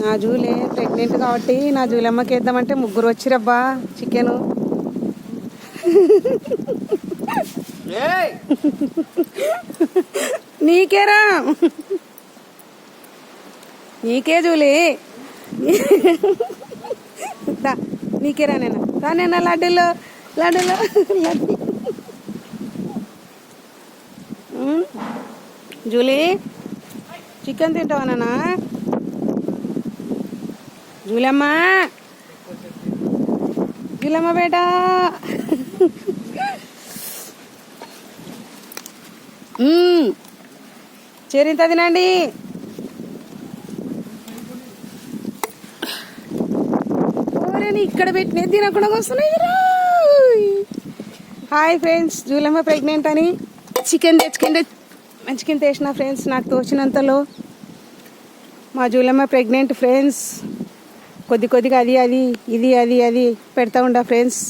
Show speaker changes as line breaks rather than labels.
నా జూలే ప్రెగ్నెంట్ కాబట్టి నా జూలమ్మకి వేద్దామంటే ముగ్గురు వచ్చిరబ్బా చికెను. నీకేరా, నీకే జూలీ, నీకేరా నేను రానేనా లడ్డూలో లడ్డూలో లడ్డు. జూలీ చికెన్ తింటావా నాన్న? జూలమ్మ, జూలమ్మ బేటా, చేరింత తినండి. ఓరేని ఇక్కడ పెట్టిన తినకుండా వస్తున్నాయి. హాయ్ ఫ్రెండ్స్, జూలమ్మ ప్రెగ్నెంట్ అని చికెన్ తెచ్చుకుంటే చికెన్ తెచ్చిన ఫ్రెండ్స్. నాకు తోచినంతలో మా జూలమ్మ ప్రెగ్నెంట్ ఫ్రెండ్స్. కొద్దిగా అది ఇది అది పెడతా ఉండా ఫ్రెండ్స్.